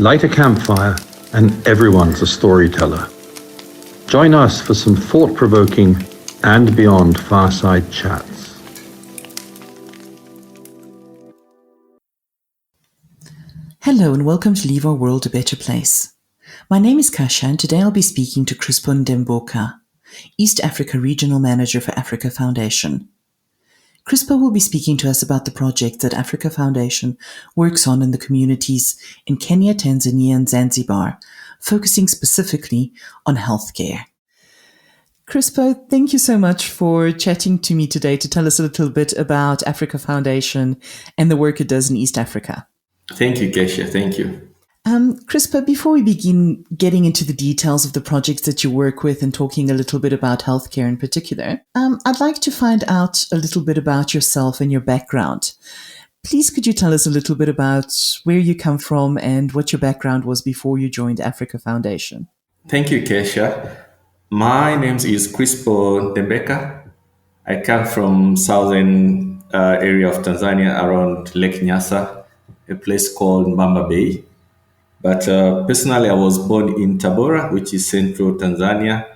Light a campfire and everyone's a storyteller. Join us for some thought-provoking and beyond fireside chats. Hello and welcome to Leave Our World a Better Place. My name is Kasia and today I'll be speaking to Crispo Ndembeka, East Africa Regional Manager for Africa Foundation. Crispo will be speaking to us about the project that Africa Foundation works on in the communities in Kenya, Tanzania and Zanzibar, focusing specifically on healthcare. Crispo, thank you so much for chatting to me today to tell us a little bit about Africa Foundation and the work it does in East Africa. Thank you, Kasia. Thank you. Crispo, before we begin getting into the details of the projects that you work with and talking a little bit about healthcare in particular, I'd like to find out a little bit about yourself and your background. Please, could you tell us a little bit about where you come from and what your background was before you joined Africa Foundation? Thank you, Kasia. My name is Crispo Ndembeka. I come from southern area of Tanzania around Lake Nyasa, a place called Mbamba Bay. But personally, I was born in Tabora, which is central Tanzania,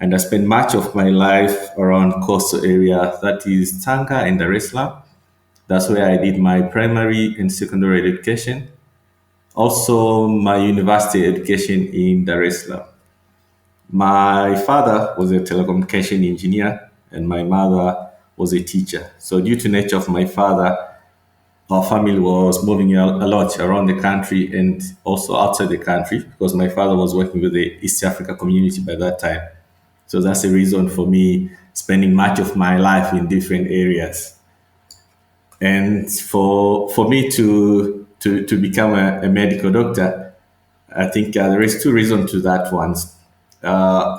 and I spent much of my life around coastal area, that is Tanga and Dar es Salaam. That's where I did my primary and secondary education. Also, my university education in Dar es Salaam. My father was a telecommunication engineer, and my mother was a teacher. So due to nature of my father, our family was moving a lot around the country and also outside the country because my father was working with the East Africa community by that time. So that's the reason for me spending much of my life in different areas. And for me to become a medical doctor, I think there is two reasons to that one.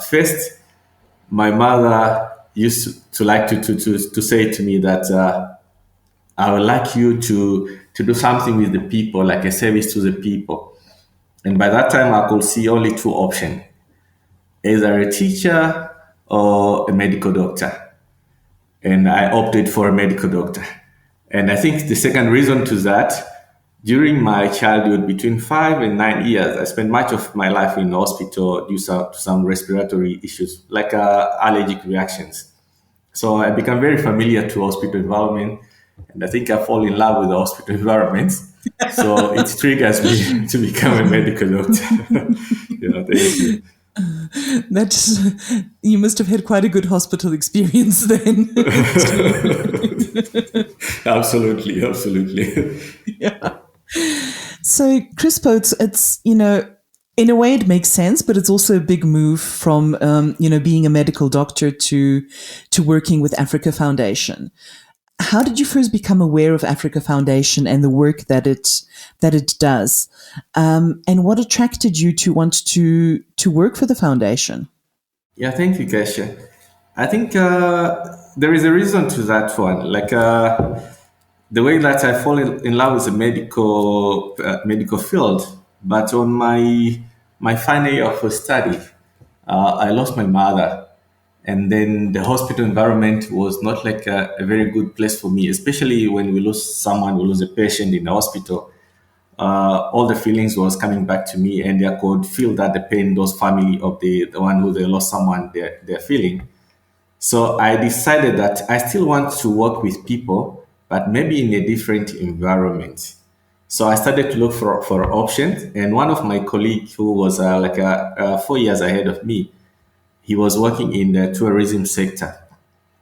First, my mother used to like to say to me that I would like you to do something with the people, like a service to the people. And by that time, I could see only two options, either a teacher or a medical doctor. And I opted for a medical doctor. And I think the second reason to that, during my childhood, between 5 and 9 years, I spent much of my life in the hospital due to some respiratory issues, like allergic reactions. So I became very familiar to hospital environment. And I think I fall in love with the hospital environments. So it triggers me to become a medical doctor. Thank you. You must have had quite a good hospital experience then. Absolutely. Yeah. So, Crispo, it's in a way it makes sense, but it's also a big move from being a medical doctor to working with Africa Foundation. How did you first become aware of Africa Foundation and the work that it does? And what attracted you to want to work for the foundation? Yeah, thank you, Kasia. I think there is a reason to that one. Like the way that I fall in love with the medical field, but on my final year of study, I lost my mother. And then the hospital environment was not like a very good place for me, especially when we lose a patient in the hospital. All the feelings was coming back to me, and I could feel that the pain those family of the one who they lost someone they're feeling. So I decided that I still want to work with people, but maybe in a different environment. So I started to look for options, and one of my colleagues who was 4 years ahead of me, he was working in the tourism sector.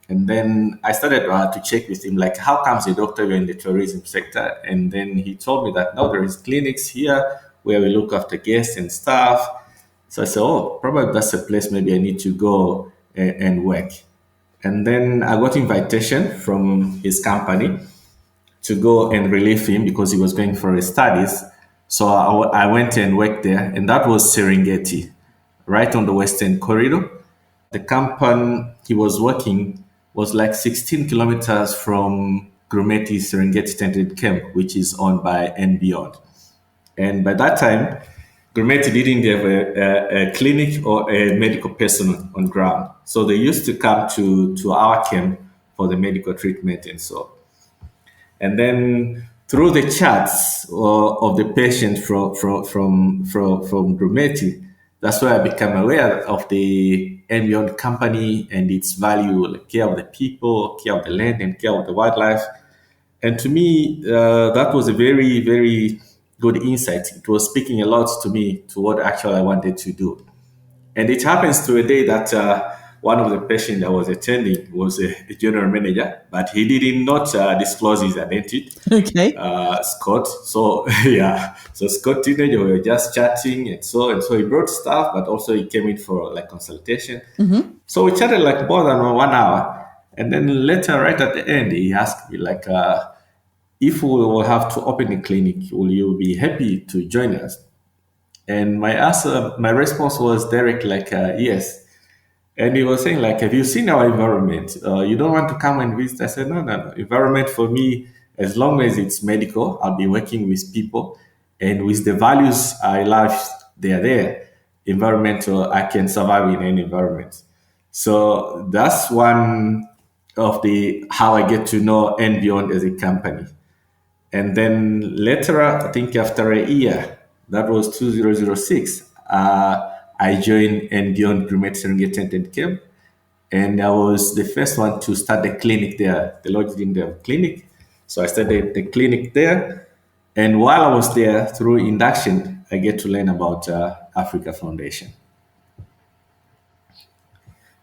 And then I started to check with him, like, how comes a doctor you're in the tourism sector? And then he told me that, no, there is clinics here where we look after guests and staff. So I said, oh, probably that's a place maybe I need to go and work. And then I got invitation from his company to go and relieve him because he was going for his studies. So I went and worked there, and that was Serengeti, right on the Western Corridor. The company he was working was like 16 kilometers from Grumeti Serengeti Tented Camp, which is owned by Beyond. And by that time, Grumeti didn't have a clinic or a medical person on ground. So they used to come to our camp for the medical treatment and so. And then through the chats of the patient from Grumeti, that's where I became aware of the Envion company and its value, like care of the people, care of the land, and care of the wildlife. And to me, that was a very, very good insight. It was speaking a lot to me to what actually I wanted to do. And it happens to a day that one of the patients I was attending was a general manager, but he did not disclose his identity, Okay. Scott. So yeah, so Scott teenager, we were just chatting and so he brought stuff, but also he came in for like consultation. So we chatted like more than 1 hour, and then later, right at the end, he asked me like, if we will have to open a clinic, will you be happy to join us? And my response was direct, like, yes. And he was saying, like, have you seen our environment? You don't want to come and visit? I said, no, no, no. Environment for me, as long as it's medical, I'll be working with people. And with the values I love, they are there. Environmental, I can survive in any environment. So that's one of the how I get to know and beyond as a company. And then later, I think after a year, that was 2006, I joined and beyond Grimet Serengeti and Camp. And I was the first one to start the clinic there. The lodge didn't have clinic. So I started the clinic there. And while I was there, through induction, I get to learn about Africa Foundation.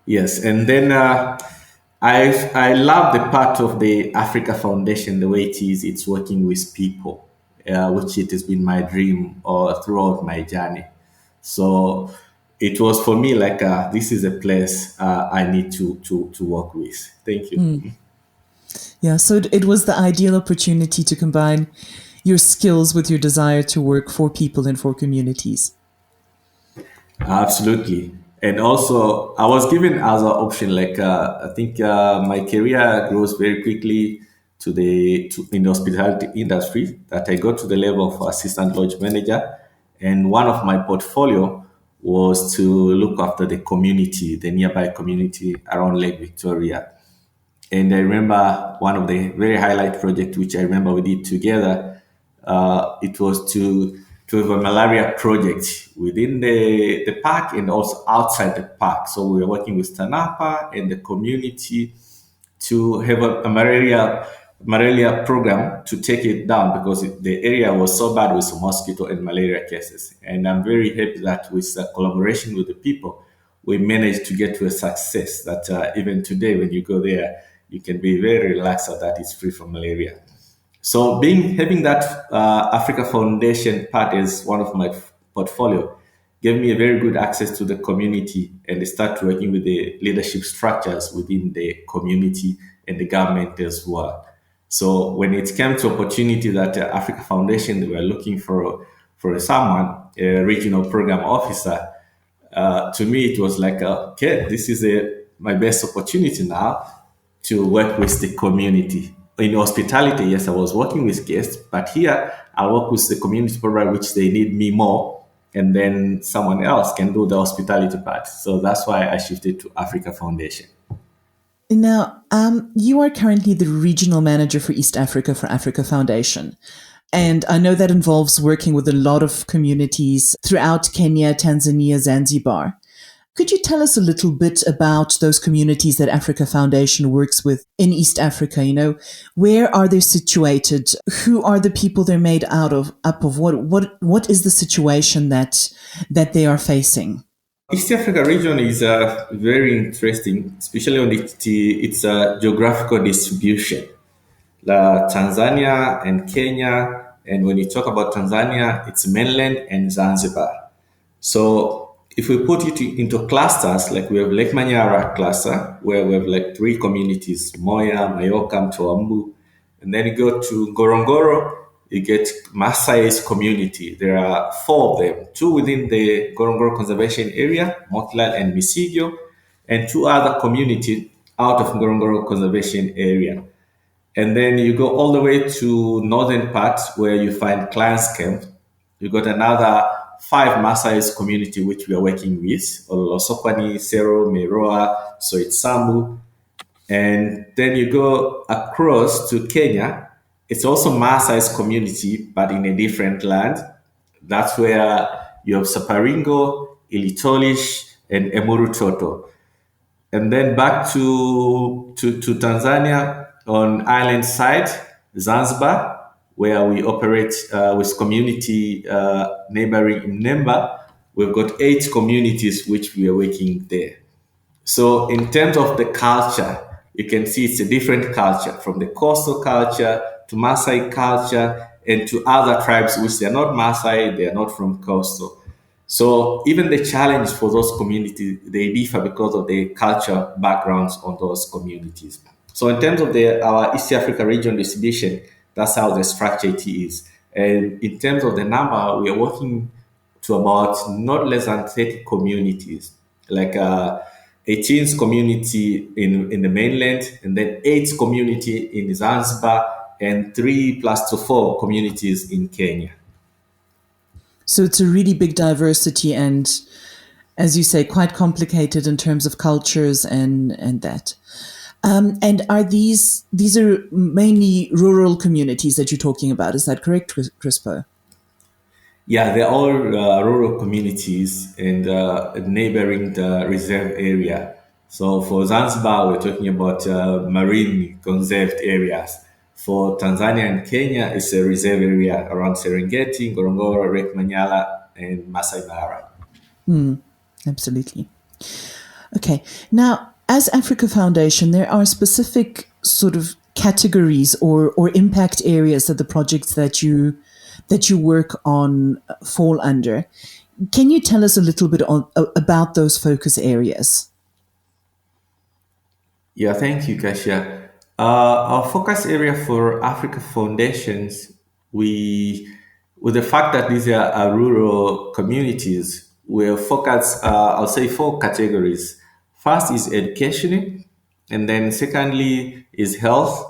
Yes, and then I love the part of the Africa Foundation, the way it is. It's working with people, which it has been my dream throughout my journey. So it was for me like this is a place I need to work with. Thank you. Yeah, so it was the ideal opportunity to combine your skills with your desire to work for people and for communities. Absolutely. And also, I was given as an option, like I think my career grows very quickly in the hospitality industry that I got to the level of assistant lodge manager. And one of my portfolio was to look after the community, the nearby community around Lake Victoria. And I remember one of the very highlight project which I remember we did together. It was to have a malaria project within the park and also outside the park. So we were working with TANAPA and the community to have a malaria program to take it down because the area was so bad with mosquito and malaria cases. And I'm very happy that with the collaboration with the people, we managed to get to a success that even today, when you go there, you can be very relaxed that it's free from malaria. So having that Africa Foundation part as one of my portfolio gave me a very good access to the community and start working with the leadership structures within the community and the government as well. So when it came to opportunity that Africa Foundation, they were looking for someone, a regional program officer, to me it was like, okay, this is my best opportunity now to work with the community. In hospitality, yes, I was working with guests, but here I work with the community program, which they need me more, and then someone else can do the hospitality part. So that's why I shifted to Africa Foundation. Now, you are currently the regional manager for East Africa for Africa Foundation. And I know that involves working with a lot of communities throughout Kenya, Tanzania, Zanzibar. Could you tell us a little bit about those communities that Africa Foundation works with in East Africa? Where are they situated? Who are the people they're made up of? What is the situation that they are facing? East Africa region is very interesting, especially on its geographical distribution. Tanzania and Kenya, and when you talk about Tanzania, it's mainland and Zanzibar. So if we put it into clusters, like we have Lake Manyara cluster, where we have like 3 communities, Moya, Mayoka, Mtoambu. And then you go to Ngorongoro, you get Maasai's community. There are 4 of them, 2 within the Ngorongoro Conservation Area, Motilal and Misigyo, and 2 other communities out of Ngorongoro Conservation Area. And then you go all the way to northern part where you find Clients Camp. You got another 5 Maasai's community which we are working with, Olosokwane, Sero, Meroa, Soitsambu. And then you go across to Kenya It's also Maasai's community, but in a different land. That's where you have Saparingo, Ilitolish, and Emuru Toto. And then back to Tanzania on island side, Zanzibar, where we operate with community neighboring Mnemba. We've got 8 communities which we are working there. So in terms of the culture, you can see it's a different culture from the coastal culture to Maasai culture and to other tribes which they are not Maasai, they are not from coastal. So even the challenge for those communities, they differ because of the culture backgrounds on those communities. So in terms of our East Africa region distribution, that's how the structure it is. And in terms of the number, we are working to about not less than 30 communities, like 18 community in the mainland, and then 8 community in Zanzibar, and 3 plus to 4 communities in Kenya. So it's a really big diversity and, as you say, quite complicated in terms of cultures and that. And are these are mainly rural communities that you're talking about? Is that correct, Crispo? Yeah, they're all rural communities and neighboring the reserve area. So for Zanzibar, we're talking about marine conserved areas. For Tanzania and Kenya, it's a reserve area around Serengeti, Ngorongoro, Lake Manyala, and Masai Mara. Absolutely. Okay. Now, as Africa Foundation, there are specific sort of categories or impact areas that the projects that you work on fall under. Can you tell us a little bit about those focus areas? Yeah, thank you, Kasia. Our focus area for Africa Foundations, with the fact that these are rural communities, we'll focus, I'll say 4 categories. First is education, and then secondly is health.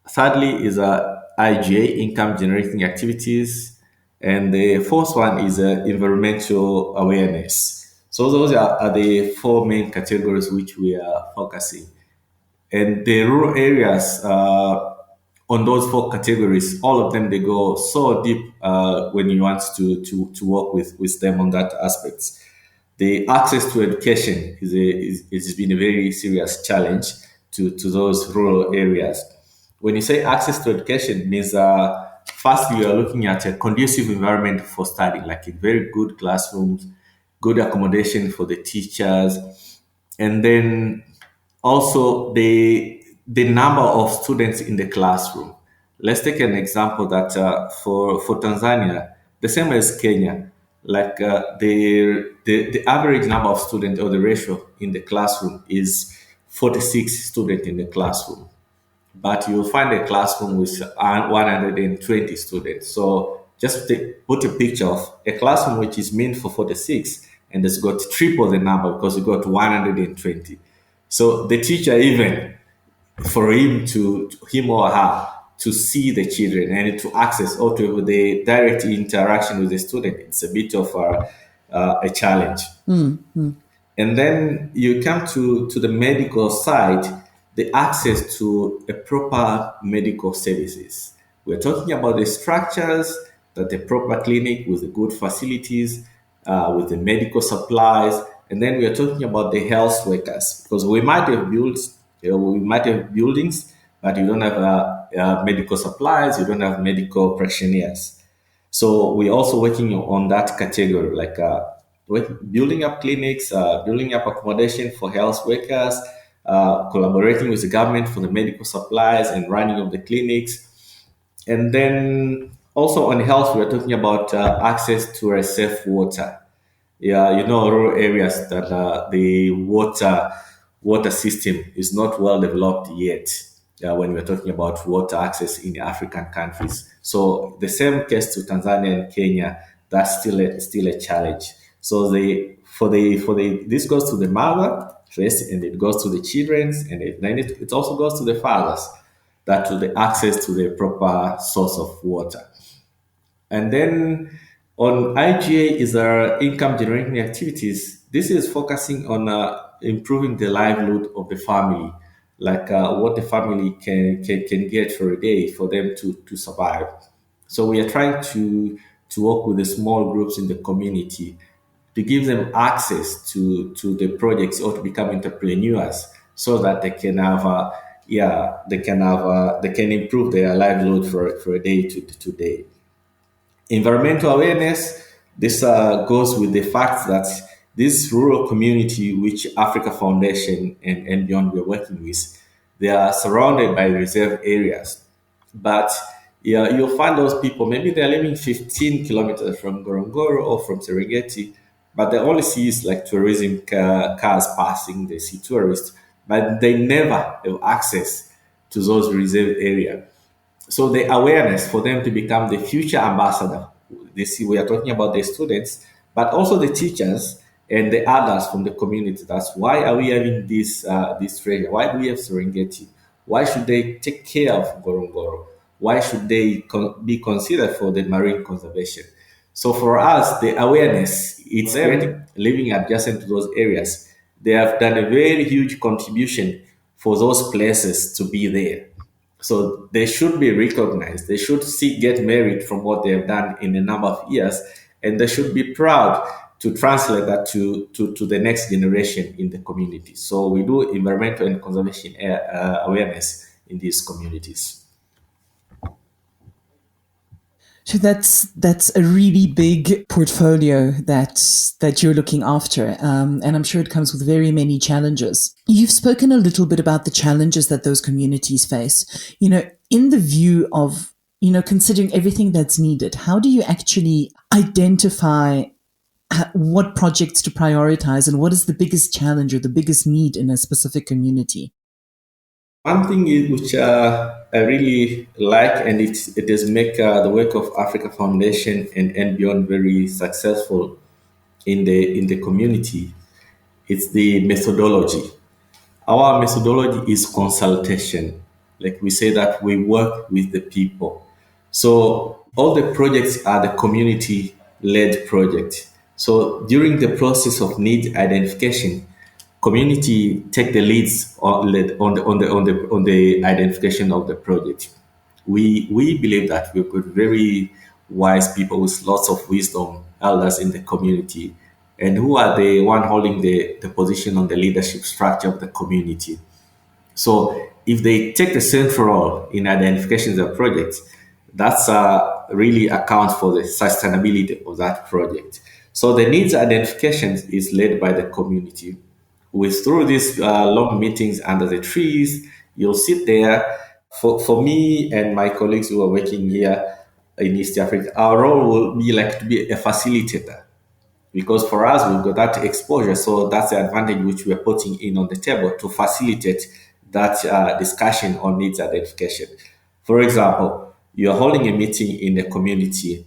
Thirdly is IGA, income generating activities. And the fourth one is environmental awareness. So those are the 4 main categories which we are focusing. And the rural areas on those 4 categories, all of them, they go so deep when you want to work with them on that aspects. The access to education has been a very serious challenge to those rural areas. When you say access to education, it means first you are looking at a conducive environment for studying, like a very good classrooms, good accommodation for the teachers, and then also the number of students in the classroom. Let's take an example that for Tanzania, the same as Kenya, like the average number of students or the ratio in the classroom is 46 students in the classroom, but you'll find a classroom with 120 students. So just put a picture of a classroom which is meant for 46 and it's got triple the number because you got 120. So the teacher, even for him or her to see the children and to access or to have the direct interaction with the student, it's a bit of a challenge. And then you come to the medical side, the access to a proper medical services. We're talking about the structures, that the proper clinic with the good facilities, with the medical supplies, and then we are talking about the health workers because we might have buildings, but you don't have medical supplies, you don't have medical practitioners. So we're also working on that category, like building up clinics, building up accommodation for health workers, collaborating with the government for the medical supplies and running of the clinics. And then also on health, we're talking about access to a safe water. Yeah, rural areas that the water system is not well developed yet. When we're talking about water access in African countries, so the same case to Tanzania and Kenya, that's still a challenge. So this goes to the mother first, and it goes to the children, and then it also goes to the fathers, that to the access to the proper source of water. And then on IGA is our income generating activities. This is focusing on improving the livelihood of the family. like what the family can get for a day for them to survive. So we are trying to work with the small groups in the community to give them access to the projects or to become entrepreneurs so that they can have they can improve their livelihood for a day to day. Environmental awareness, this goes with the fact that this rural community, which Africa Foundation and beyond we're working with, they are surrounded by reserve areas. But yeah, you'll find those people, maybe they're living 15 kilometers from Gorongoro or from Serengeti, but they only see is like tourism cars passing, they see tourists, but they never have access to those reserve areas. So the awareness for them to become the future ambassador. This we are talking about the students, but also the teachers and the others from the community. That's why are we having this treasure? Why do we have Serengeti? Why should they take care of Gorongoro? Why should they be considered for the marine conservation? So for us, the awareness, it's them living adjacent to those areas. They have done a very huge contribution for those places to be there. So they should be recognized. They should get merit from what they have done in a number of years, and they should be proud to translate that to the next generation in the community. So we do environmental and conservation awareness in these communities. So that's a really big portfolio that you're looking after, and I'm sure it comes with very many challenges. You've spoken a little bit about the challenges that those communities face. In the view of considering everything that's needed, how do you actually identify what projects to prioritize and what is the biggest challenge or the biggest need in a specific community? One thing which I really like, and it has make the work of Africa Foundation and beyond very successful in the community. It's the methodology. Our methodology is consultation. Like we say that we work with the people. So all the projects are the community led project. So during the process of need identification, community take the leads on the identification of the project. We believe that we've got very wise people with lots of wisdom, elders in the community, and who are the one holding the position on the leadership structure of the community. So if they take the central role in identification of projects, that's really accounts for the sustainability of that project. So the needs identification is led by the community. With through these long meetings under the trees, you'll sit there. For me and my colleagues who are working here in East Africa, our role will be like to be a facilitator because for us we've got that exposure, so that's the advantage which we're putting in on the table to facilitate that discussion on needs identification. For example, you're holding a meeting in the community,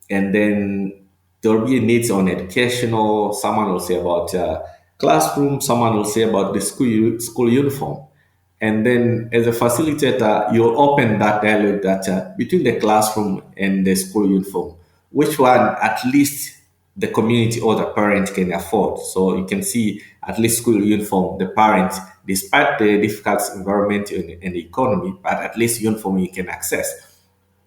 and then there'll be needs on educational. Someone will say about classroom, someone will say about the school uniform, and then as a facilitator, you'll open that dialogue that between the classroom and the school uniform, which one at least the community or the parent can afford. So you can see at least school uniform, the parent, despite the difficult environment and the economy, but at least uniform you can access.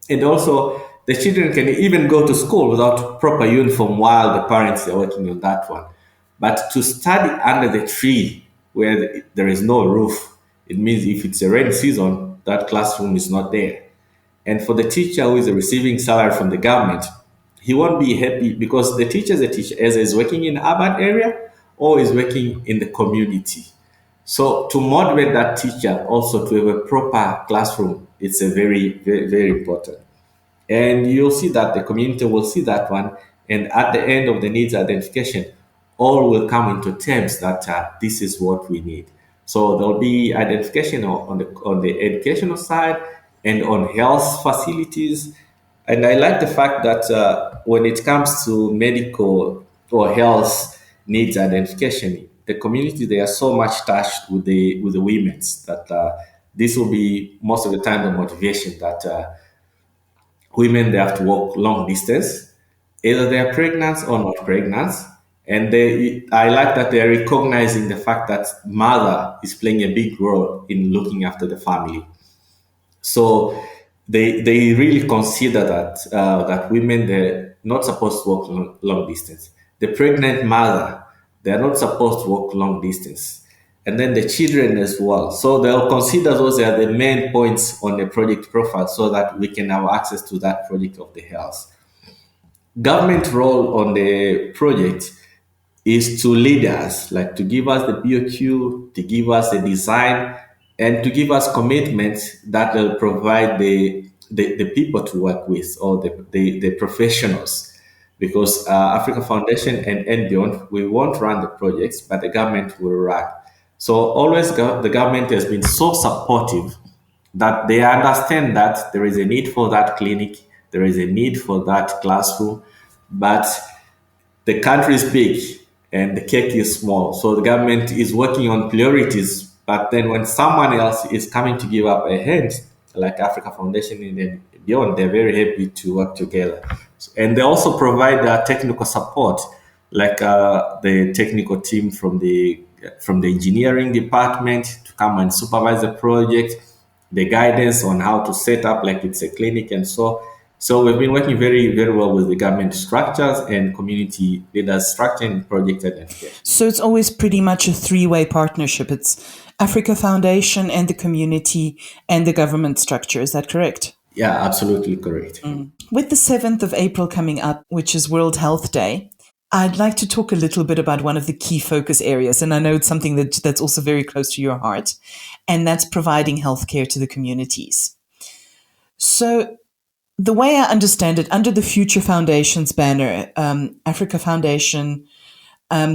And also, the children can even go to school without proper uniform while the parents are working on that one. But to study under the tree where there is no roof, it means if it's a rainy season, that classroom is not there. And for the teacher who is receiving salary from the government, he won't be happy because the teacher is a teacher, either is working in urban area or is working in the community. So to motivate that teacher also to have a proper classroom, it's a very important. And you'll see that the community will see that one. And at the end of the needs identification, all will come into terms that this is what we need. So there'll be identification on the educational side and on health facilities. And I like the fact that when it comes to medical or health needs identification, the community they are so much touched with the women's that this will be most of the time the motivation that women they have to walk long distance, either they are pregnant or not pregnant, And I like that they're recognizing the fact that mother is playing a big role in looking after the family. So they really consider that women, they're not supposed to walk long distance. The pregnant mother, they're not supposed to walk long distance, and then the children as well. So they'll consider those are the main points on the project profile, so that we can have access to that project of the health. Government role on the project is to lead us, like to give us the BOQ, to give us the design, and to give us commitments that will provide the people to work with, or the professionals. Because Africa Foundation and beyond, we won't run the projects, but the government will run. So always the government has been so supportive that they understand that there is a need for that clinic, there is a need for that classroom, but the country is big and the cake is small. So the government is working on priorities. But then when someone else is coming to give up a hand, like Africa Foundation and beyond, they're very happy to work together. And they also provide technical support, like the technical team from the engineering department to come and supervise the project, the guidance on how to set up like it's a clinic and so we've been working very, very well with the government structures and community leaders structure and project identification. So it's always pretty much a three-way partnership. It's Africa Foundation and the community and the government structure. Is that correct? Yeah, absolutely correct. With the 7th of April coming up, which is World Health Day, I'd like to talk a little bit about one of the key focus areas. And I know it's something that's also very close to your heart, and that's providing healthcare to the communities. So the way I understand it, under the Future Foundation's banner, Africa Foundation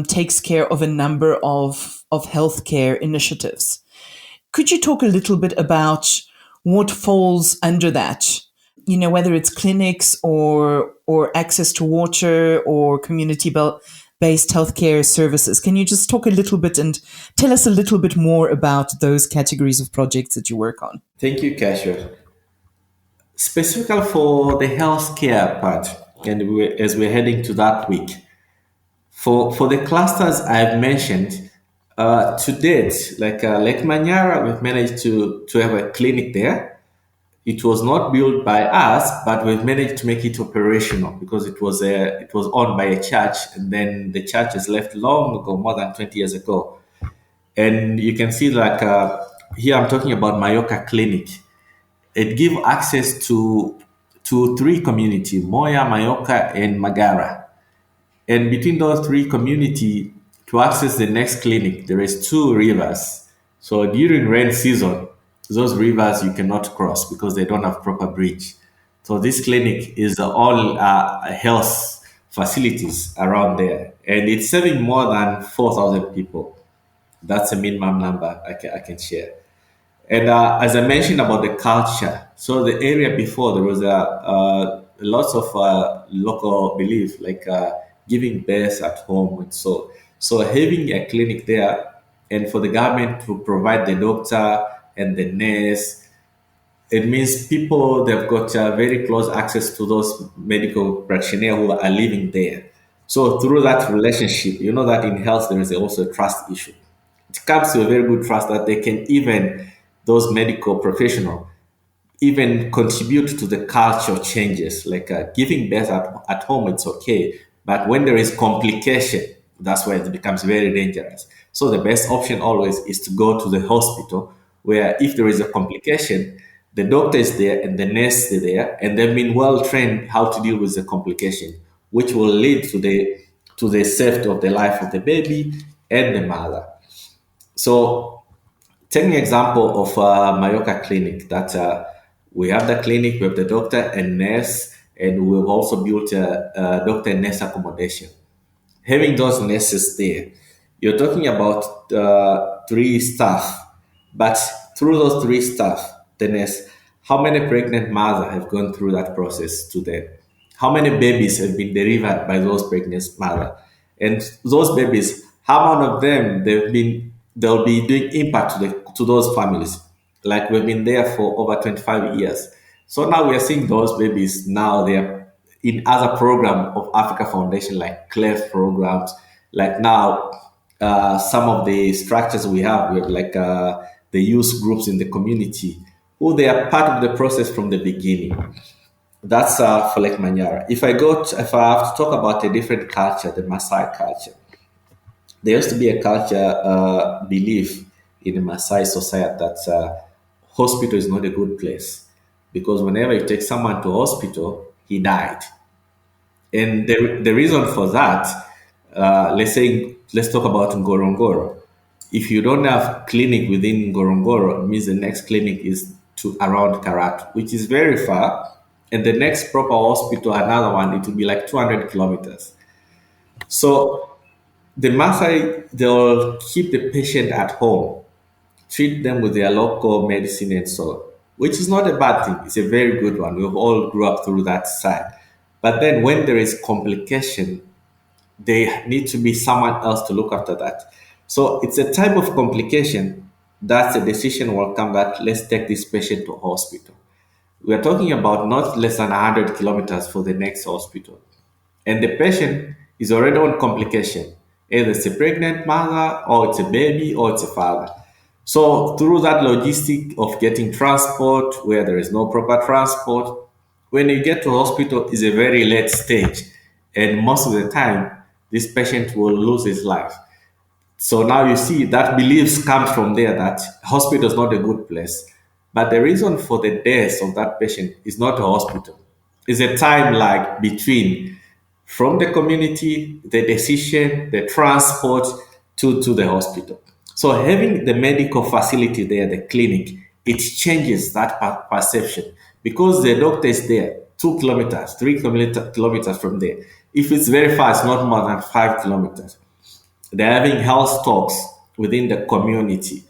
takes care of a number of healthcare initiatives. Could you talk a little bit about what falls under that? You know, whether it's clinics or access to water or community-based healthcare services. Can you just talk a little bit and tell us a little bit more about those categories of projects that you work on? Thank you, Kasia. Specifically for the healthcare part, and as we're heading to that week, for the clusters I've mentioned, to date, like Lake Manyara, we've managed to have a clinic there. It was not built by us, but we've managed to make it operational because it was owned by a church, and then the church has left long ago, more than 20 years ago. And you can see like here I'm talking about Mayoka Clinic. It gives access to three communities: Moya, Mayoka, and Magara. And between those three communities, to access the next clinic, there is two rivers. So during rain season, those rivers you cannot cross because they don't have proper bridge. So this clinic is all health facilities around there, and it's serving more than 4,000 people. That's a minimum number I can share. And as I mentioned about the culture, so the area before there was lots of local belief, like giving birth at home, and so having a clinic there, and for the government to provide the doctor and the nurse, it means people they've got very close access to those medical practitioners who are living there. So through that relationship, you know that in health there is also a trust issue. It comes to a very good trust that they can even those medical professionals even contribute to the culture changes, like giving birth at home, it's okay. But when there is complication, that's where it becomes very dangerous. So the best option always is to go to the hospital where if there is a complication, the doctor is there and the nurse is there and they've been well trained how to deal with the complication, which will lead to the safety of the life of the baby and the mother. So take an example of Mayoka Clinic that we have the clinic, we have the doctor and nurse, and we've also built a doctor and nurse accommodation. Having those nurses there, you're talking about three staff, but through those three staff, the nurse, how many pregnant mothers have gone through that process to them? How many babies have been delivered by those pregnant mothers? And those babies, how many of them they'll be doing impact to those families? Like we've been there for over 25 years. So now we are seeing those babies now they are in other program of Africa Foundation like CLEF programs, Like now, some of the structures we have, like the youth groups in the community, who they are part of the process from the beginning. That's for Lake Manyara. If I have to talk about a different culture, the Maasai culture, there used to be a culture belief in the Maasai society that hospital is not a good place because whenever you take someone to hospital, he died. And the reason for that, let's talk about Ngorongoro. If you don't have clinic within Ngorongoro, it means the next clinic is to around Karatu, which is very far. And the next proper hospital, another one, it will be like 200 kilometers. So the Maasai, they'll keep the patient at home, treat them with their local medicine and so on, which is not a bad thing. It's a very good one. We've all grew up through that side. But then when there is complication, they need to be someone else to look after that. So it's a type of complication that's a decision will come that let's take this patient to hospital. We are talking about not less than 100 kilometers for the next hospital. And the patient is already on complication. Either it's a pregnant mother, or it's a baby, or it's a father. So through that logistic of getting transport where there is no proper transport, when you get to hospital is a very late stage. And most of the time, this patient will lose his life. So now you see that beliefs comes from there that hospital is not a good place. But the reason for the death of that patient is not a hospital. It's a time lag between from the community, the decision, the transport to the hospital. So having the medical facility there, the clinic, it changes that perception because the doctor is there 2 kilometers, 3 kilometers from there. If it's very far, it's not more than 5 kilometers. They're having health talks within the community.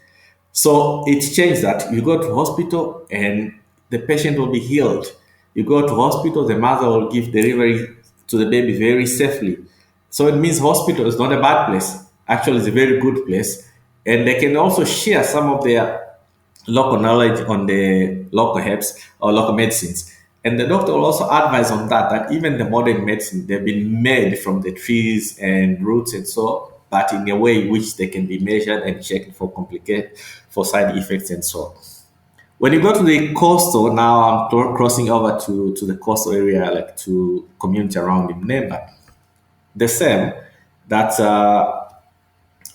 So it changed that. You go to hospital and the patient will be healed. You go to hospital, the mother will give delivery to the baby very safely. So it means hospital is not a bad place. Actually, it's a very good place. And they can also share some of their local knowledge on the local herbs or local medicines. And the doctor will also advise on that, that even the modern medicine, they've been made from the trees and roots and so, but in a way which they can be measured and checked for for side effects and so. When you go to the coastal, now I'm crossing over to the coastal area, like to community around Mnemba. The same, that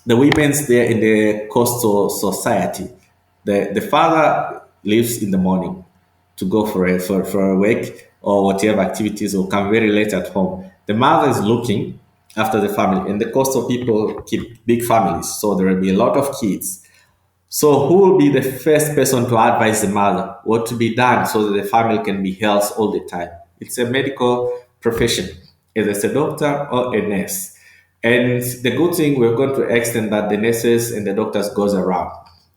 the women's there in the coastal society, the father leaves in the morning to go for a wake or whatever activities will come very late at home. The mother is looking after the family, and the coastal people keep big families, so there will be a lot of kids. So who will be the first person to advise the mother what to be done so that the family can be healthy all the time? It's a medical profession, either it's a doctor or a nurse. And the good thing, we're going to extend that the nurses and the doctors goes around.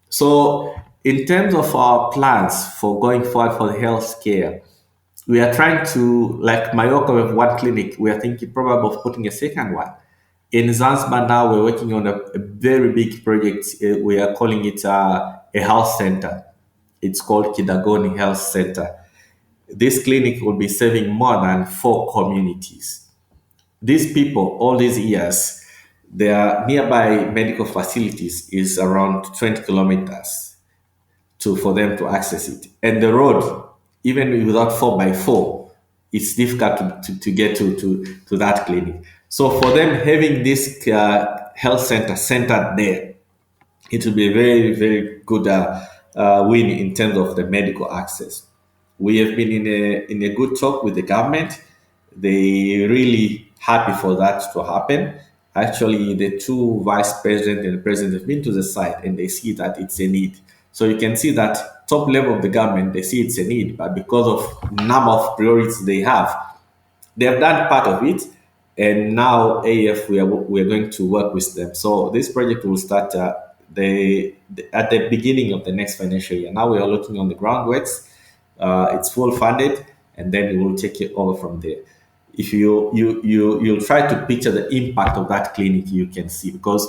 So in terms of our plans for going forward for the health care, we are trying to, like Mayoka, we have one clinic. We are thinking probably of putting a second one. In Zanzibar now, we're working on a very big project. We are calling it a health center. It's called Kidagoni Health Center. This clinic will be serving more than 4 communities. These people, all these years, their nearby medical facilities is around 20 kilometers for them to access it. And the road, even without 4x4, it's difficult to get to that clinic. So for them having this health center centered there, it will be a very, very good win in terms of the medical access. We have been in a good talk with the government. They really happy for that to happen. Actually, the two vice president and the president have been to the site and they see that it's a need. So you can see that top level of the government, they see it's a need, but because of number of priorities they have done part of it, and now AF we are going to work with them. So this project will start at the beginning of the next financial year. Now we are looking on the groundworks. It's full funded, and then we will take it over from there. If you'll try to picture the impact of that clinic, you can see, because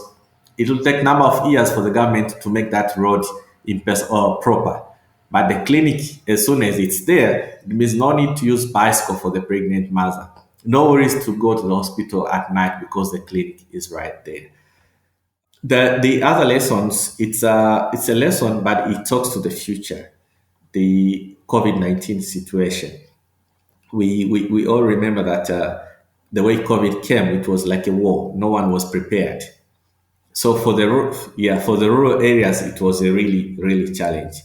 it will take number of years for the government to make that road in or proper. But the clinic, as soon as it's there, it means no need to use bicycle for the pregnant mother. no worries to go to the hospital at night because the clinic is right there. The other lessons, it's a lesson, but it talks to the future, the COVID-19 situation. We all remember that the way COVID came, it was like a war. No one was prepared. So for the rural areas, it was a really challenge,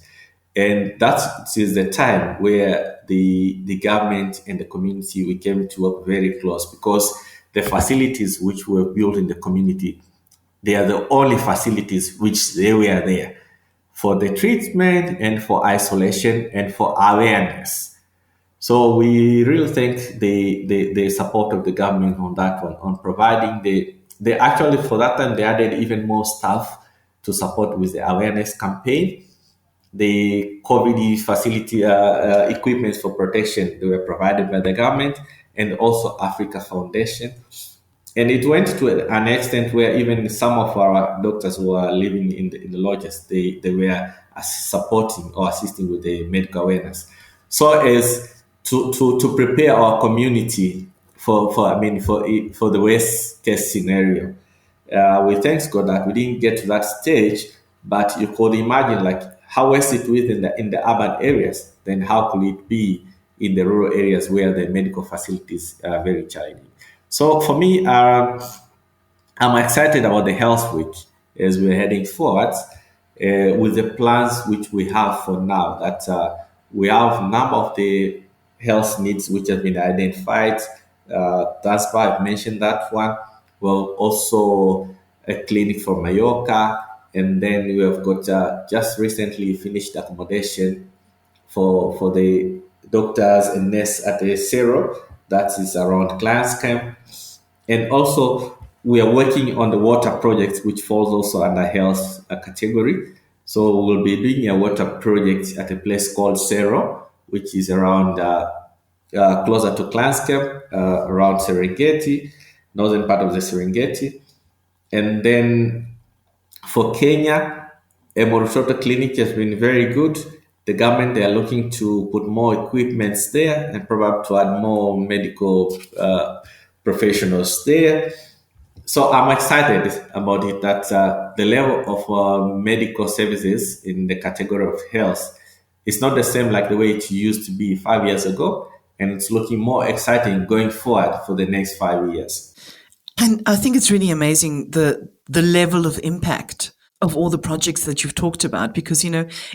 and that is the time where the government and the community we came to work very close, because the facilities which were built in the community, they are the only facilities which they were there for the treatment and for isolation and for awareness. So we really thank the support of the government on that one, on providing they actually for that time they added even more staff to support with the awareness campaign. The COVID facility equipments for protection, they were provided by the government and also Africa Foundation. And it went to an extent where even some of our doctors who are living in the lodges, they were supporting or assisting with the medical awareness. So as to prepare our community for the worst case scenario. We thank God that we didn't get to that stage, but you could imagine like how was it within in the urban areas, then how could it be in the rural areas where the medical facilities are very challenging. So for me, I'm excited about the health week as we're heading forward with the plans which we have for now. That we have a number of the health needs which have been identified. That's why I've mentioned that one. Well, also a clinic for Mallorca, and then we have got just recently finished accommodation for the doctors and nurses at the Zero, that is around Clients Camp. And also, we are working on the water project, which falls also under health category. So we'll be doing a water project at a place called Zero, which is around closer to Clients Camp, around Serengeti, northern part of the Serengeti. And then for Kenya, Emorushoto Clinic has been very good. The government, they are looking to put more equipments there and probably to add more medical professionals there. So I'm excited about it that the level of medical services in the category of health is not the same like the way it used to be 5 years ago. And it's looking more exciting going forward for the next 5 years. And I think it's really amazing the level of impact of all the projects that you've talked about, because,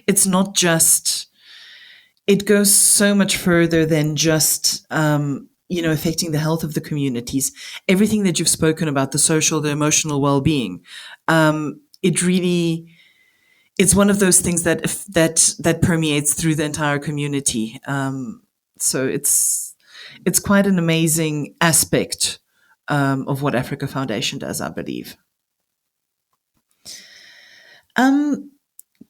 it's not just, it goes so much further than just, affecting the health of the communities. Everything that you've spoken about, the social, the emotional well-being, it really, it's one of those things that permeates through the entire community. So it's quite an amazing aspect of what Africa Foundation does, I believe.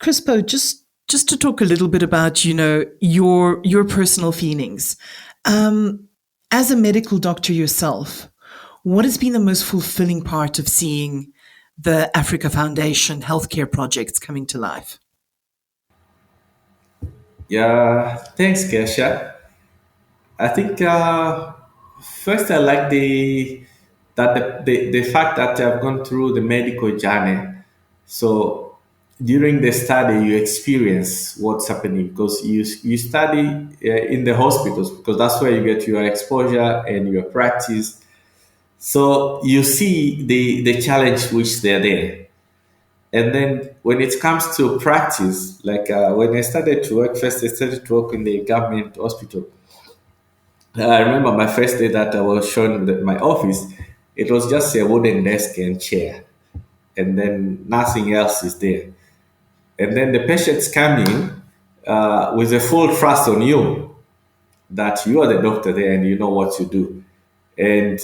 Crispo, just to talk a little bit about, your personal feelings. As a medical doctor yourself, what has been the most fulfilling part of seeing the Africa Foundation healthcare projects coming to life? Yeah, thanks, Kesha. I think first I like the fact that I've gone through the medical journey. So during the study, you experience what's happening because you study in the hospitals because that's where you get your exposure and your practice. So you see the challenge which they're there. And then when it comes to practice, like when I started to work first, I started to work in the government hospital. I remember my first day that I was shown my office. It was just a wooden desk and chair, and then nothing else is there. And then the patients come in with a full trust on you that you are the doctor there and you know what to do. And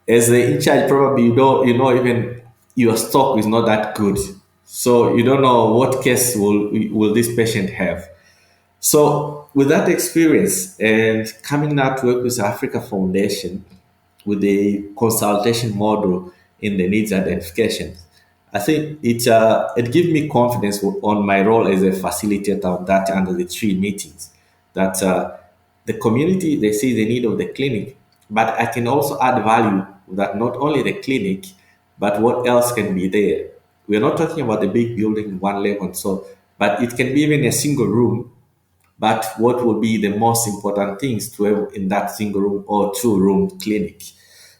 as the in charge, probably even your stock is not that good, so you don't know what case will this patient have. So with that experience and coming now to work with Africa Foundation with the consultation model in the needs identification, I think it gives me confidence on my role as a facilitator of that under the three meetings. That the community, they see the need of the clinic, but I can also add value that not only the clinic, but what else can be there. We're not talking about the big building, one level, so, but it can be even a single room. But what would be the most important things to have in that single room or two-room clinic?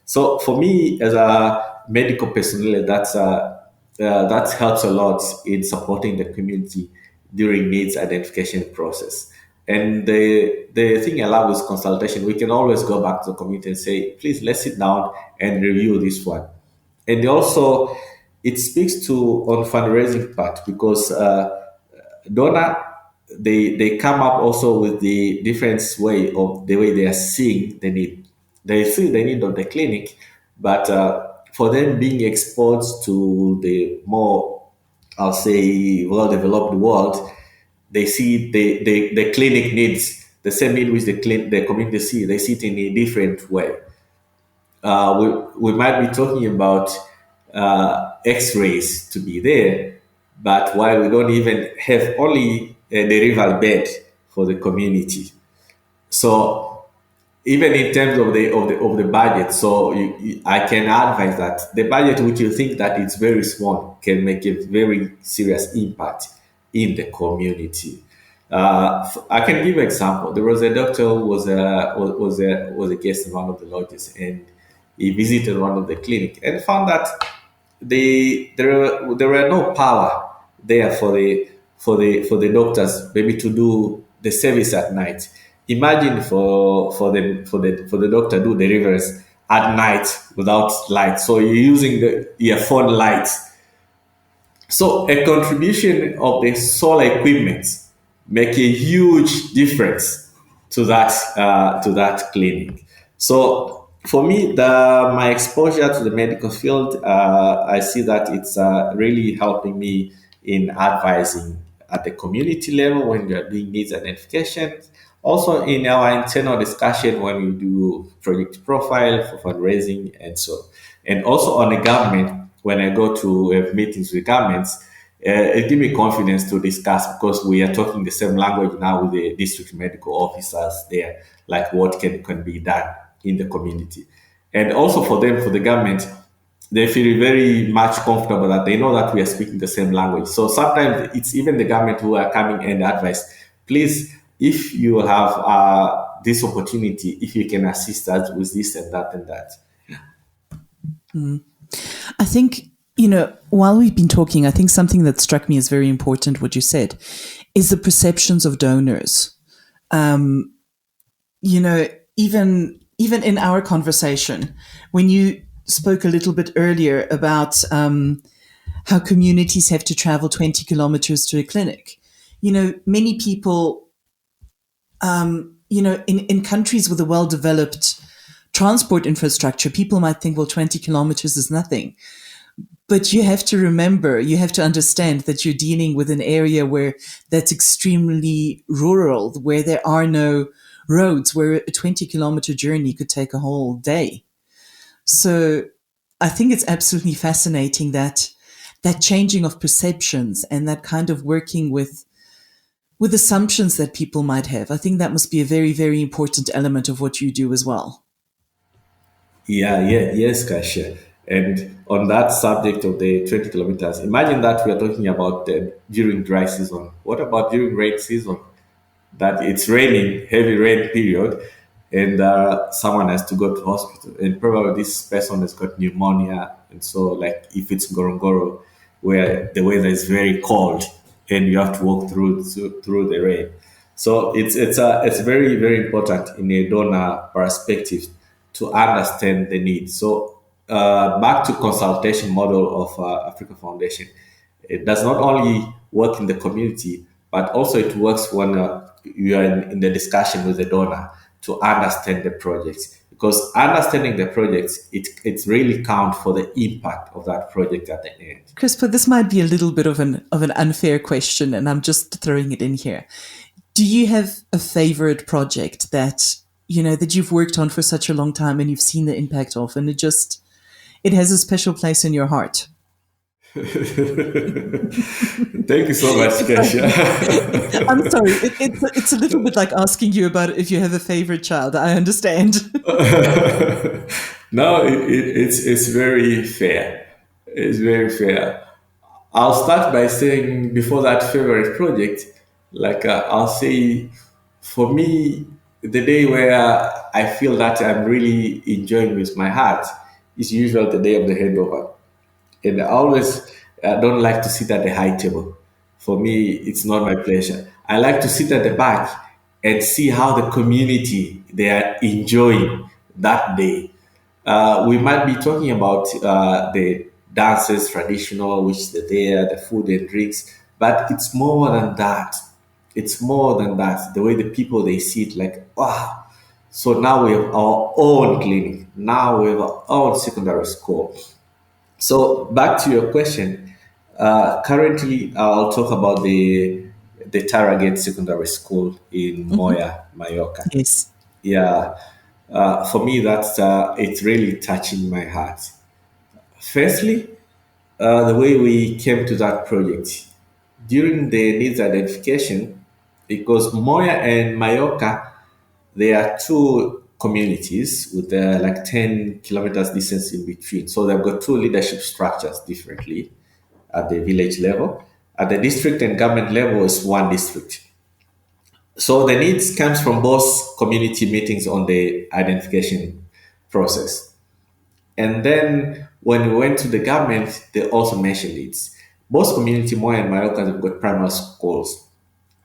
So for me, as a medical personnel, that helps a lot in supporting the community during needs identification process. And the thing I love is consultation. We can always go back to the community and say, please, let's sit down and review this one. And also, it speaks to on fundraising part because donor they come up also with the different way of the way they are seeing the need. They see the need of the clinic, but for them being exposed to the more, I'll say, well-developed world, they see the clinic needs the same need which the community see. They see it in a different way. We might be talking about x-rays to be there, but why we don't even have only a derival bed for the community. So even in terms of the budget, so I can advise that the budget which you think that it's very small can make a very serious impact in the community. I can give an example. There was a doctor who was a guest in one of the lodges, and he visited one of the clinic and found that there were no power there for the doctors maybe to do the service at night. Imagine for the doctor do the reverse at night without light. So you're using the earphone lights, so a contribution of the solar equipment make a huge difference to that clinic. So for me, my exposure to the medical field, I see that it's really helping me in advising at the community level when we are doing needs identification. Also in our internal discussion when we do project profile for fundraising and so, and also on the government when I go to meetings with governments, it gives me confidence to discuss because we are talking the same language now with the district medical officers there, like what can be done in the community. And also for them, for the government, they feel very much comfortable that they know that we are speaking the same language. So sometimes it's even the government who are coming and advise, please, if you have this opportunity, if you can assist us with this and that and that. I think, while we've been talking, I think something that struck me as very important, what you said, is the perceptions of donors. Even in our conversation, when you spoke a little bit earlier about how communities have to travel 20 kilometers to a clinic, many people, in countries with a well-developed transport infrastructure, people might think, well, 20 kilometers is nothing. But you have to remember, you have to understand that you're dealing with an area where that's extremely rural, where there are no roads, where a 20-kilometer journey could take a whole day. So I think it's absolutely fascinating that changing of perceptions and that kind of working with assumptions that people might have. I think that must be a very, very important element of what you do as well. Yes, Kasia. And on that subject of the 20 kilometers, imagine that we are talking about during dry season. What about during rain season? That it's raining, heavy rain period, and someone has to go to hospital. And probably this person has got pneumonia. And so, like, if it's Ngorongoro, where the weather is very cold and you have to walk through the rain. So it's very, very important in a donor perspective to understand the need. So back to consultation model of Africa Foundation. It does not only work in the community, but also it works when you are in the discussion with the donor to understand the projects. Because understanding the projects, it really counts for the impact of that project at the end. Crispo, this might be a little bit of an unfair question, and I'm just throwing it in here. Do you have a favorite project that you've worked on for such a long time and you've seen the impact of, and it has a special place in your heart? Thank you so much, Kesha. I'm sorry. It's a little bit like asking you about if you have a favorite child. I understand. No, it's very fair. It's very fair. I'll start by saying before that favorite project, I'll say for me, the day where I feel that I'm really enjoying with my heart is usually the day of the handover. And I always don't like to sit at the high table. For me, it's not my pleasure. I like to sit at the back and see how the community they are enjoying that day. We might be talking about the dances, traditional, which is there, the food and drinks, but it's more than that. It's more than that. The way the people they see it, like wow. So now we have our own clinic. Now we have our own secondary school. So back to your question. Currently, I'll talk about the Tarragate Secondary School in Mhm. Moya, Mallorca. Yes. Yeah, for me, that's it's really touching my heart. Firstly, the way we came to that project during the needs identification, because Moya and Mallorca, they are two communities with like 10 kilometers distance in between. So they've got two leadership structures differently at the village level. At the district and government level is one district. So the needs comes from both community meetings on the identification process. And then when we went to the government, they also mentioned needs. Both community, Moya and Mallorca, have got primary schools.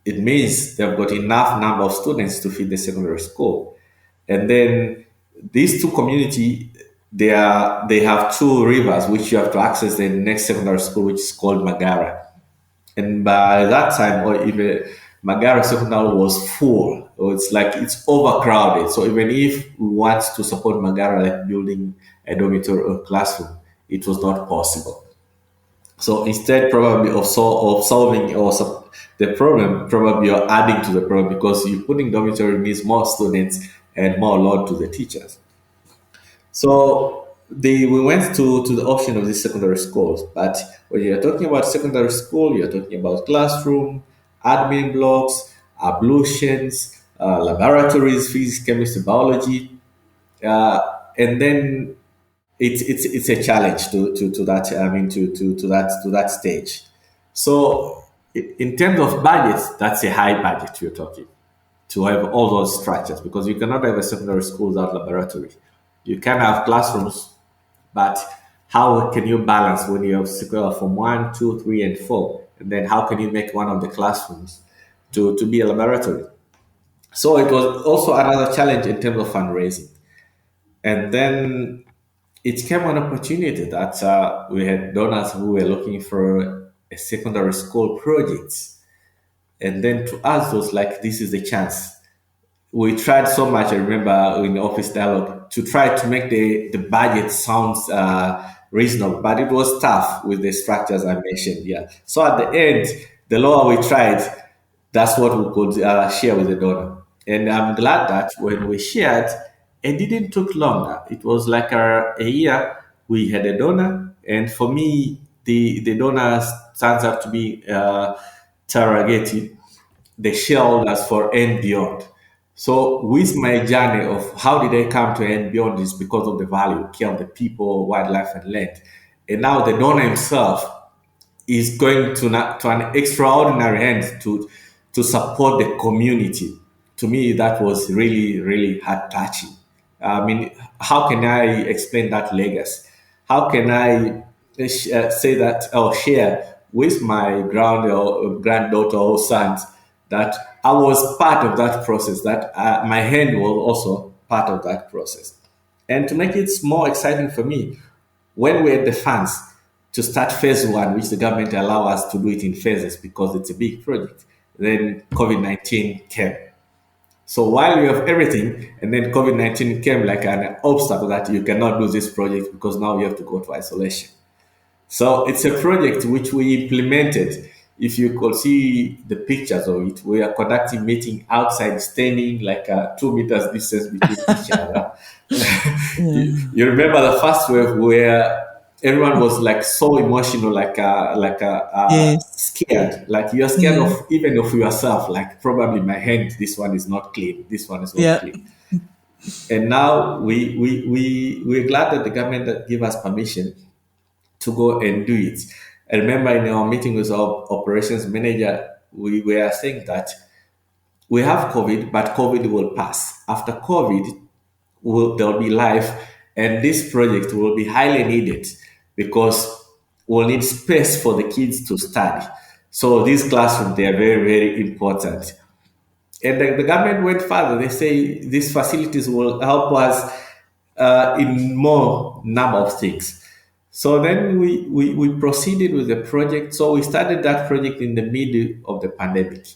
It means they've got enough number of students to feed the secondary school. And then these two community, they have two rivers which you have to access the next secondary school, which is called Magara. And by that time, or even Magara Secondary was full. So it's like it's overcrowded. So even if we want to support Magara, like building a dormitory or classroom, it was not possible. So instead, probably of solving the problem, probably you're adding to the problem because you putting dormitory means more students and more load to the teachers. So we went to the option of these secondary schools. But when you're talking about secondary school, you're talking about classroom, admin blocks, ablutions, laboratories, physics, chemistry, biology, uh, and then it's a challenge to that. I mean to that stage. So in terms of budgets, that's a high budget you're talking to have all those structures because you cannot have a secondary school without laboratory. You can have classrooms, but how can you balance when you have sequel from 1, 2, 3, and 4? And then how can you make one of the classrooms to be a laboratory? So it was also another challenge in terms of fundraising. And then it came an opportunity that we had donors who were looking for a secondary school project. And then to us, it was like, this is the chance. We tried so much. I remember in the office dialogue to try to make the budget sounds reasonable, but it was tough with the structures I mentioned. Yeah. So at the end, the lower we tried, that's what we could share with the donor. And I'm glad that when we shared, it didn't took longer. It was like a year we had a donor, and for me, the donor stands up to be Tarrageti, the shareholders for and beyond. So with my journey of how did I come to and beyond is because of the value, care of the people, wildlife, and land. And now the donor himself is going to an extraordinary end to support the community. To me, that was really, really heart touching. I mean, how can I explain that legacy? How can I say that or share with my granddaughter or sons that I was part of that process, that my hand was also part of that process. And to make it more exciting for me, when we had the funds to start phase one, which the government allow us to do it in phases because it's a big project, then COVID-19 came. So while you have everything, and then COVID-19 came like an obstacle that you cannot do this project because now you have to go to isolation. So it's a project which we implemented. If you could see the pictures of it, we are conducting meeting outside, standing like 2 meters distance between each other. Yeah. You remember the first wave where everyone was like so emotional, Yes. scared. Like you're scared Yeah. of even of yourself. Like probably my hand, this one is not clean. This one is not Yeah. clean. And now we're glad that the government that give us permission to go and do it. I remember in our meeting with our operations manager, we were saying that we have COVID, but COVID will pass. After COVID, there'll be life, and this project will be highly needed because we'll need space for the kids to study. So these classrooms, they are very, very important. And the government went further. They say these facilities will help us in more number of things. So then we proceeded with the project. So we started that project in the middle of the pandemic.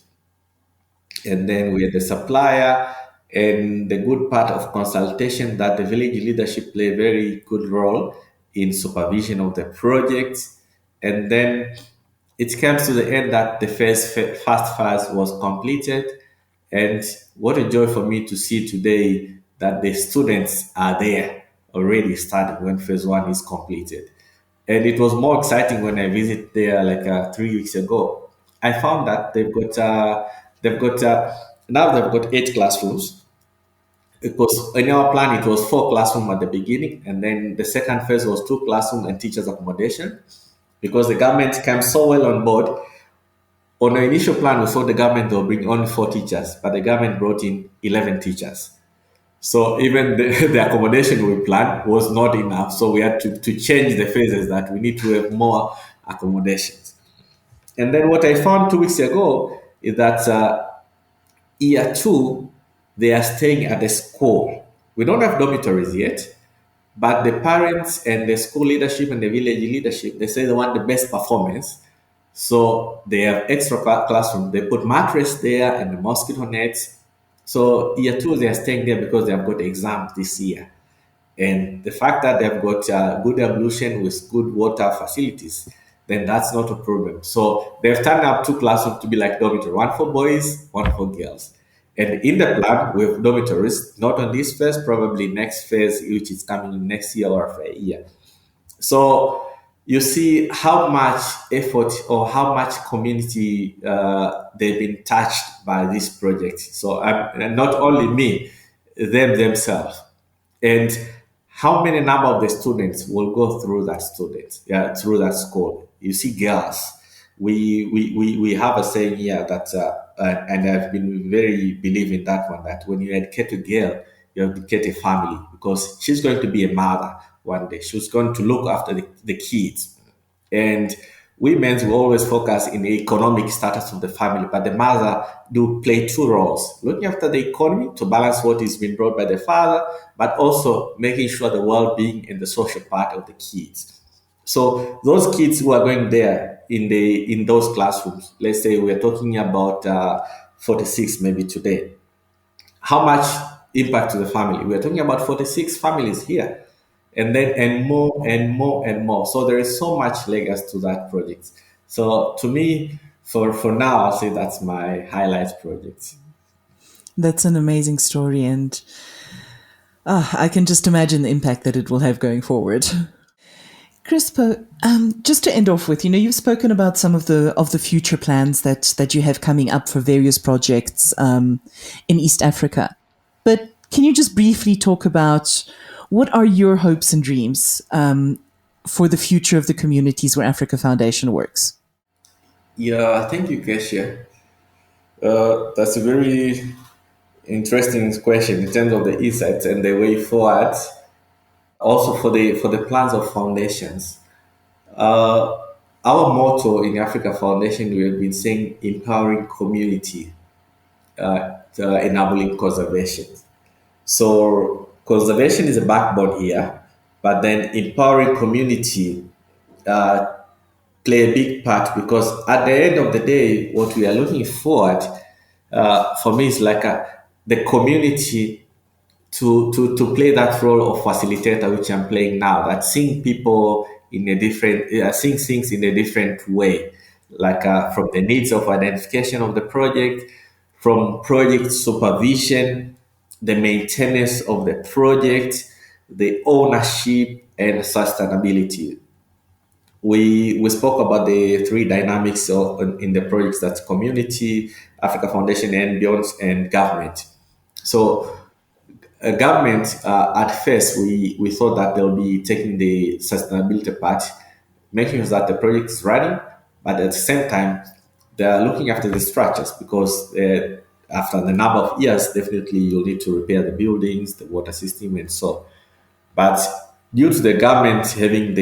And then we had the supplier and the good part of consultation that the village leadership play a very good role in supervision of the projects. And then it comes to the end that the first phase was completed. And what a joy for me to see today that the students are there already started when phase one is completed. And it was more exciting when I visited there like 3 weeks ago. I found that they've got now they've got 8 classrooms. It was in our plan. It was 4 classrooms at the beginning, and then the second phase was 2 classrooms and teachers accommodation. Because the government came so well on board, on the initial plan, we thought the government will bring only 4 teachers, but the government brought in 11 teachers. So even the accommodation we planned was not enough. So we had to change the phases that we need to have more accommodations. And then what I found 2 weeks ago is that year two, they are staying at the school. We don't have dormitories yet, but the parents and the school leadership and the village leadership, they say they want the best performance. So they have extra classroom. They put mattress there and the mosquito nets. So year two, they are staying there because they have got exams this year. And the fact that they've got good ablution with good water facilities, then that's not a problem. So they've turned up 2 classrooms to be like dormitory, one for boys, one for girls. And in the plan, we have dormitories, not on this phase, probably next phase, which is coming in next year or for a year. So you see how much effort or how much community they've been touched by this project. So and not only me, them themselves, and how many number of the students will go through that through that school. You see, girls. We have a saying here that, and I've been very believe in that one, that when you educate a girl, you educate a family because she's going to be a mother one day. She's going to look after the kids. And women will always focus in the economic status of the family, but the mother do play 2 roles: looking after the economy to balance what is being brought by the father, but also making sure the well-being and the social part of the kids. So those kids who are going there in those classrooms, let's say we're talking about 46 maybe today, how much impact to the family? We're talking about 46 families here, and then and more and more and more. So there is so much legacy to that project. So to me, for now, I'll say that's my highlight project. That's an amazing story, and I can just imagine the impact that it will have going forward. Crispo, just to end off with, you've spoken about some of the future plans that you have coming up for various projects in East Africa. But can you just briefly talk about what are your hopes and dreams for the future of the communities where Africa Foundation works? Yeah, thank you, Kesha. That's a very interesting question in terms of the insights and the way forward. Also for the plans of foundations. Uh, our motto in Africa Foundation, we have been saying empowering community, enabling conservation. So conservation is a backbone here, but then empowering community uh, play a big part because at the end of the day, what we are looking forward for me is like the community to play that role of facilitator, which I'm playing now. That seeing people in a different, seeing things in a different way, like from the needs of identification of the project, from project supervision, the maintenance of the project, the ownership and sustainability. we spoke about the three dynamics in the projects, that's community, Africa Foundation and beyond, and government. So government, at first, we thought that they'll be taking the sustainability part, making sure that the project is running, but at the same time, they are looking after the structures because after the number of years, definitely you'll need to repair the buildings, the water system, and so. But due to the government having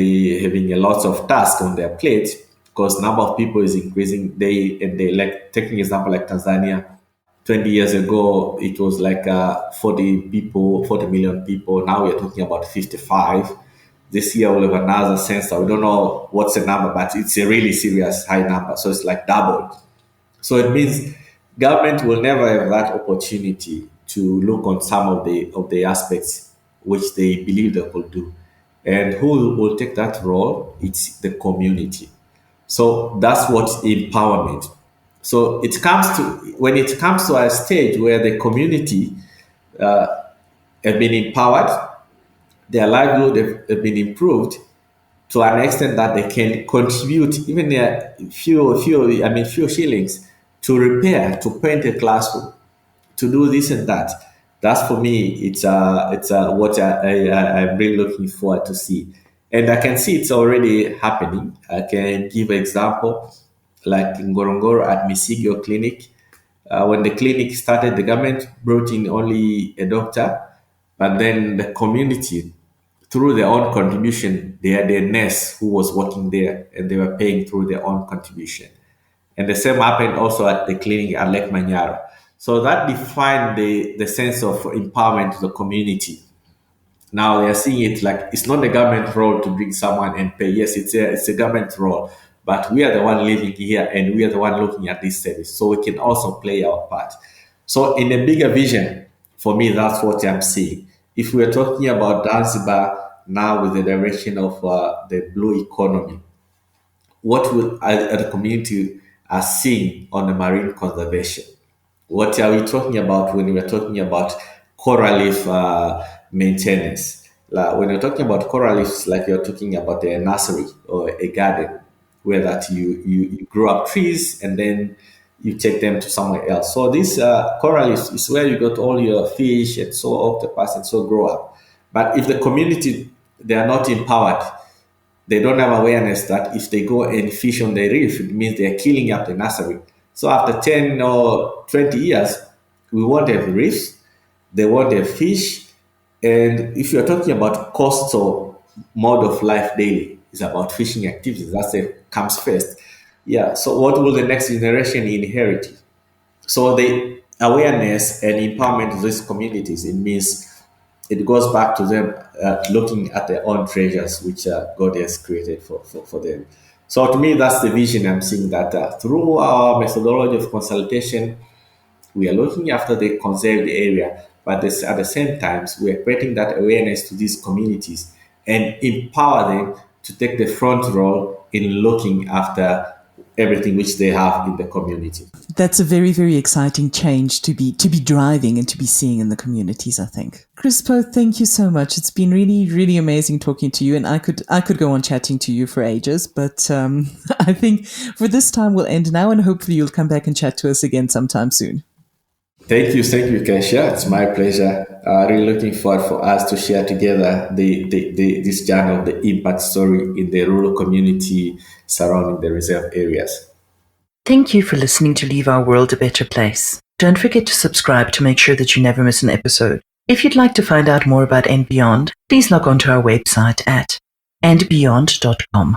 a lot of tasks on their plate, because number of people is increasing day and day. Like taking example like Tanzania, 20 years ago it was like 40 million people. Now we're talking about 55. This year we'll have another census. We don't know what's the number, but it's a really serious high number. So it's like doubled. So it means government will never have that opportunity to look on some of the aspects which they believe they could do. And who will take that role? It's the community. So that's what empowerment. So when it comes to a stage where the community have been empowered, their livelihood have been improved to an extent that they can contribute even a few shillings to repair, to paint a classroom, to do this and that. That's for me. It's what I'm really looking forward to see, and I can see it's already happening. I can give an example, like in Ngorongoro at Misigio Clinic. When the clinic started, the government brought in only a doctor, but then the community, through their own contribution, they had a nurse who was working there, and they were paying through their own contribution. And the same happened also at the clinic at Lake Manyara. So that defined the sense of empowerment to the community. Now they are seeing it like it's not the government role to bring someone and pay. Yes, it's a government role, but we are the one living here and we are the one looking at this service. So we can also play our part. So in a bigger vision, for me, that's what I'm seeing. If we're talking about Zanzibar now with the direction of the blue economy, what will the community are seeing on the marine conservation? What are we talking about when we're talking about coral reef maintenance? Like when you're talking about coral reefs, like you're talking about a nursery or a garden where that you grow up trees and then you take them to somewhere else. So this coral reefs is where you got all your fish and so octopus and so grow up. But if the community, they are not empowered, they don't have awareness that if they go and fish on the reef, it means they're killing up the nursery. So after 10 or 20 years, we won't have reefs, they won't have fish. And if you're talking about coastal mode of life daily, it's about fishing activities. That's it comes first. Yeah. So what will the next generation inherit? So the awareness and empowerment of these communities, it means it goes back to them looking at their own treasures, which God has created for them. So to me, that's the vision I'm seeing, that through our methodology of consultation, we are looking after the conserved area, but at the same time, we are creating that awareness to these communities and empower them to take the front role in looking after everything which they have in the community. That's a very, very exciting change to be driving and to be seeing in the communities, I think. Crispo, thank you so much. It's been really, really amazing talking to you, and I could go on chatting to you for ages, but I think for this time we'll end now, and hopefully you'll come back and chat to us again sometime soon. Thank you, Kesha. It's my pleasure. Really looking forward for us to share together this journey of the impact story in the rural community surrounding the reserve areas. Thank you for listening to Leave Our World a Better Place. Don't forget to subscribe to make sure that you never miss an episode. If you'd like to find out more about And Beyond, please log on to our website at andbeyond.com.